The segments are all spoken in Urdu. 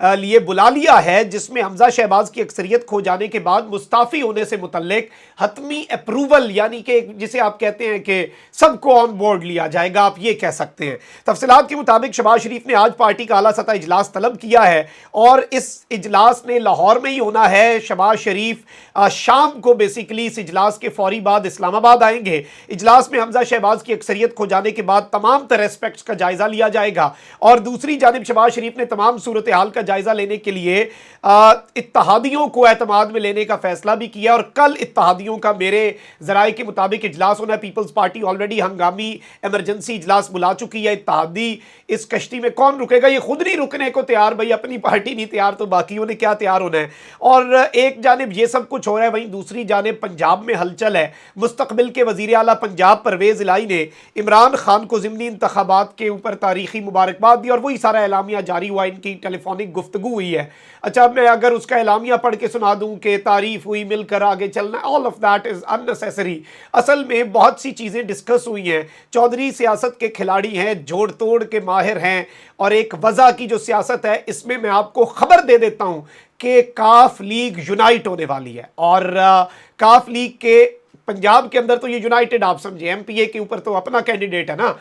لیے بلا لیا ہے، جس میں حمزہ شہباز کی اکثریت کھو جانے کے بعد مستعفی ہونے سے متعلق حتمی اپروول، یعنی کہ جسے آپ کہتے ہیں کہ سب کو آن بورڈ لیا جائے گا، آپ یہ کہہ سکتے ہیں۔ تفصیلات کے مطابق شہباز شریف نے آج پارٹی کا اعلیٰ سطح اجلاس طلب کیا ہے اور اس اجلاس نے لاہور میں ہی ہونا ہے۔ شہباز شریف شام کو بیسیکلی اس اجلاس کے فوری بعد اسلام آباد آئیں گے۔ اجلاس میں حمزہ شہباز کی اکثریت کھو جانے کے بعد تمام تر ایسپیکٹس کا جائزہ لیا جائے گا، اور دوسری جانب شہباز شریف نے تمام صورتحال کا جائزہ لینے کے لیے اتحادیوں کو اعتماد میں لینے کا فیصلہ بھی کیا، اور کل اتحادیوں کا میرے ذرائع کے مطابق اجلاس ہونا ہے۔ پیپلز پارٹی آلریڈی ہنگامی ایمرجنسی اجلاس بلا چکی ہے۔ اتحادی اس کشتی میں کون رکے گا؟ یہ خود نہیں رکنے کو تیار، بھائی اپنی پارٹی نہیں تیار تو باقیوں نے کیا تیار ہونا ہے۔ اور ایک جانب یہ سب کچھ ہو رہا ہے، وہیں دوسری جانب پنجاب میں ہلچل ہے۔ مستقبل کے وزیر اعلیٰ پنجاب پرویز الہی نے عمران خان کو ضمنی انتخابات کے اوپر تاریخی مبارکباد دی، اور وہی سارا اعلامیہ جاری ہوا، ان کی ٹیلی فونک گفتگو ہوئی ہے۔ اچھا، اب میں اگر اس کا اعلامیہ پڑھ کے سنا دوں کہ تعریف ہوئی، مل کر آگے چلنا، all of that is unnecessary۔ اصل میں بہت سی چیزیں ڈسکس ہوئی ہیں۔ چودھری سیاست کے کھلاڑی ہیں، جوڑ توڑ کے ماہر ہیں، اور ایک وضع کی جو سیاست ہے اس میں میں آپ کو خبر دے دیتا ہوں کہ کاف لیگ یونائٹ ہونے والی ہے، اور کاف لیگ کے پنجاب کے اندر تو یہ یونائٹڈ آپ سمجھیں، ایم پی اے کے اوپر تو اپنا کینڈیڈیٹ ہے نا۔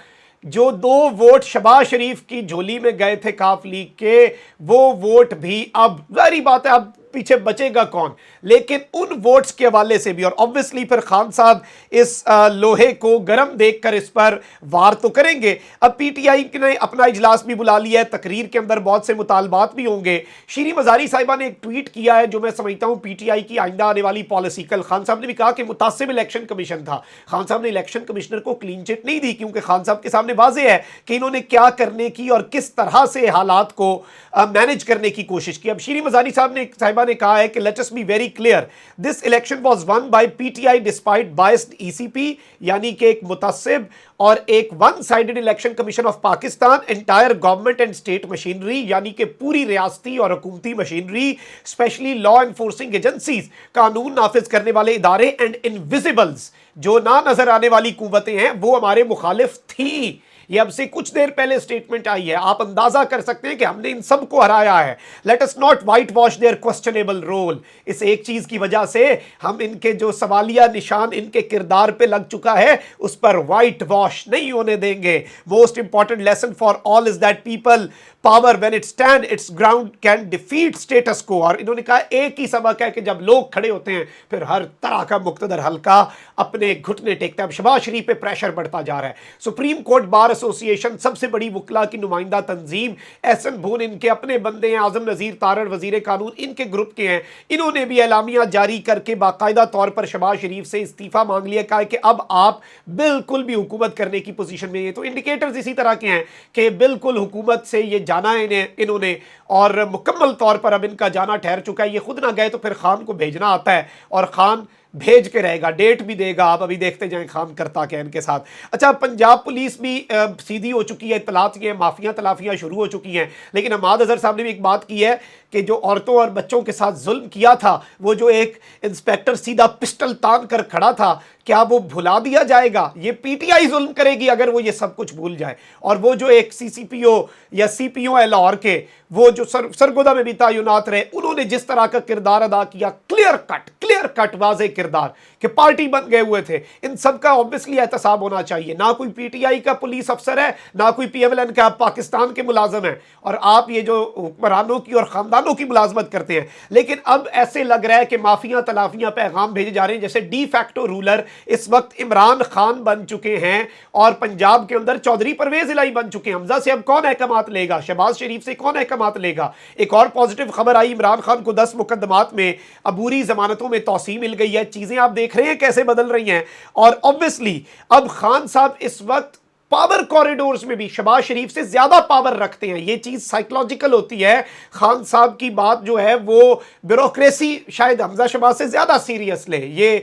جو 2 ووٹ شہباز شریف کی جھولی میں گئے تھے کاف لیگ کے، وہ ووٹ بھی اب ظاہری بات ہے اب پیچھے بچے گا کون، لیکن ان ووٹس کے حوالے سے بھی، اور obviously پھر خان صاحب اس لوہے کو گرم دیکھ کر اس پر وار تو کریں گے۔ اب پی ٹی آئی نے اپنا اجلاس بھی بلا لیا ہے، تقریر کے اندر بہت سے مطالبات بھی ہوں گے۔ شیریں مزاری صاحبہ نے ایک ٹویٹ کیا ہے جو میں سمجھتا ہوں پی ٹی آئی کی آئندہ آنے والی پالیسی۔ کل خان صاحب نے بھی کہا کہ متعصب الیکشن کمیشن تھا، خان صاحب نے الیکشن کمشنر کو کلین چٹ نہیں دی، کیونکہ خان صاحب کے سامنے واضح ہے کہ انہوں نے کیا کرنے کی اور کس طرح سے حالات کو مینج کرنے کی کوشش کی۔ اب شیریں مزاری صاحبہ نے کہا ہے کہ let us be very clear, this election was won by P T I despite biased E C P, یعنی کہ ایک متعصب اور ایک one sided election commission of Pakistan, entire government and state machinery, یعنی کہ پوری ریاستی اور حکومتی مشینری، اسپیشلی لا انفورسنگ ایجنسیز، قانون نافذ کرنے والے ادارے، اینڈ انویزیبلز، جو نہ نظر آنے والی قوتیں ہیں، وہ ہمارے مخالف تھیں۔ یہ اب سے کچھ دیر پہلے سٹیٹمنٹ آئی ہے، آپ اندازہ کر سکتے ہیں کہ ہم نے ان سب کو ہرایا ہے۔ Let us not whitewash their questionable role. اس ایک چیز کی وجہ سے ہم ان کے جو سوالیہ نشان ان کے کردار پہ لگ چکا ہے اس پر وائٹ واش نہیں ہونے دیں گے۔ Most important lesson for all is that people power when it stand its ground can defeat status quo. اور انہوں نے کہا ایک ہی سبق ہے کہ جب لوگ کھڑے ہوتے ہیں پھر ہر طرح کا مقتدر حلقہ اپنے گھٹنے ٹیکتا ہے۔ اب شہباز شریف پہ پریشر بڑھتا جا رہا ہے۔ سپریم کورٹ بار ایسوسی ایشن، سب سے بڑی وکلا کی نمائندہ تنظیم، ایس این بھون ان کے اپنے بندے ہیں، اعظم نذیر تارڑ وزیر قانون ان کے گروپ کے ہیں، انہوں نے بھی اعلامیہ جاری کر کے باقاعدہ طور پر شہباز شریف سے استعفیٰ مانگ لیا، کہا کہ اب آپ بالکل بھی حکومت کرنے کی پوزیشن میں ہیں۔ تو انڈیکیٹرز اسی طرح کے ہیں کہ بالکل حکومت سے یہ جانا ہے انہوں نے، اور مکمل طور پر اب ان کا جانا ٹھہر چکا ہے۔ یہ خود نہ گئے تو پھر خان کو بھیجنا آتا ہے، اور خان بھیج کے رہے گا، ڈیٹ بھی دے گا۔ آپ ابھی دیکھتے جائیں خان کرتا کیا ان کے ساتھ۔ اچھا، پنجاب پولیس بھی سیدھی ہو چکی ہے، اطلاعات یہ مافیاں تلافیاں شروع ہو چکی ہیں، لیکن حماد اظہر صاحب نے بھی ایک بات کی ہے کہ جو عورتوں اور بچوں کے ساتھ ظلم کیا تھا، وہ جو ایک انسپیکٹر سیدھا پسٹل تان کر کھڑا تھا، کیا وہ بھلا دیا جائے گا؟ یہ پی ٹی آئی ظلم کرے گی اگر وہ یہ سب کچھ بھول جائے۔ اور وہ جو ایک سی سی پی او یا سی پی او ہے لاہور کے، وہ جو سرگودا میں بھی تعینات رہے، انہوں نے جس طرح کا کردار ادا کیا، کلیئر کٹ واضح کردار کہ پارٹی بن گئے ہوئے تھے، ان سب کا obviously احتساب ہونا چاہیے۔ نہ کوئی پی ٹی آئی کا پولیس افسر ہے، نہ کوئی پی ایم ایل این کا، پاکستان کے ملازم ہیں، اور آپ یہ جو حکمرانوں کی اور خاندانوں کی ملازمت کرتے ہیں۔ لیکن اب ایسے لگ رہا ہے کہ مافیاں تلافیاں پیغام بھیجے جا رہے ہیں، جیسے ڈی فیکٹو رولر اس وقت عمران خان بن چکے ہیں، اور پنجاب کے اندر چودھری پرویز الہی بن چکے ہیں۔ حمزہ سے اب کون احکامات لے گا؟ شہباز شریف سے کون احکامات لے گا؟ ایک اور پازیٹیو خبر آئی، عمران خان کو 10 مقدمات میں عبوری ضمانتوں میں توسیع مل گئی ہے۔ چیزیں آپ دیکھ رہے ہیں کیسے بدل رہی ہیں، اور obviously اب خان صاحب اس وقت پاور کوریڈورز میں بھی شہباز شریف سے زیادہ پاور رکھتے ہیں۔ یہ چیز سائیکلوجیکل ہوتی ہے۔ خان صاحب کی بات جو ہے وہ بیوروکریسی شاید حمزہ شہباز سے زیادہ سیریس لے، یہ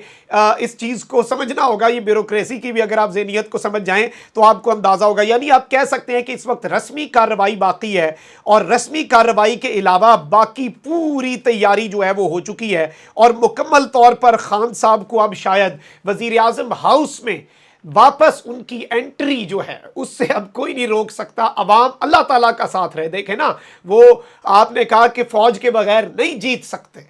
اس چیز کو سمجھنا ہوگا۔ یہ بیوروکریسی کی بھی اگر آپ ذہنیت کو سمجھ جائیں تو آپ کو اندازہ ہوگا۔ یعنی آپ کہہ سکتے ہیں کہ اس وقت رسمی کارروائی باقی ہے، اور رسمی کارروائی کے علاوہ باقی پوری تیاری جو ہے وہ ہو چکی ہے، اور مکمل طور پر خان صاحب کو اب شاید وزیر اعظم ہاؤس میں واپس ان کی انٹری جو ہے اس سے اب کوئی نہیں روک سکتا. عوام اللہ تعالیٰ کا ساتھ رہے. دیکھیں نا, وہ آپ نے کہا کہ فوج کے بغیر نہیں جیت سکتے,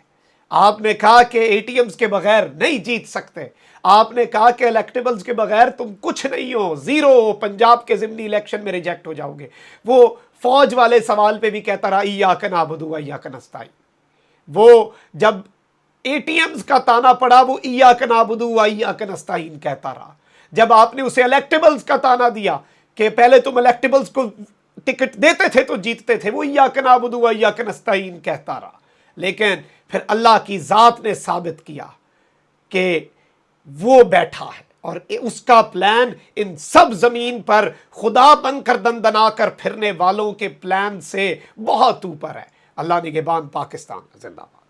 آپ نے کہا کہ اے ٹی ایمز کے بغیر نہیں جیت سکتے, آپ نے کہا کہ الیکٹیبلز کے بغیر تم کچھ نہیں ہو, زیرو ہو, پنجاب کے ضمنی الیکشن میں ریجیکٹ ہو جاؤ گے. وہ فوج والے سوال پہ بھی کہتا رہا ایاک نعبد و ایاک نستعین. وہ جب اے ٹی ایمز کا تانا پڑا وہ ایاک نعبد و ایاک نستعین کہتا رہا. جب آپ نے اسے الیکٹیبلز کا تانا دیا کہ پہلے تم الیکٹیبلز کو ٹکٹ دیتے تھے تو جیتتے تھے, وہ ایاک نعبد و ایاک نستعین کہتا رہا. لیکن پھر اللہ کی ذات نے ثابت کیا کہ وہ بیٹھا ہے اور اس کا پلان ان سب زمین پر خدا بن کر دندنا کر پھرنے والوں کے پلان سے بہت اوپر ہے. اللہ نگہبان پاکستان زندہ باد.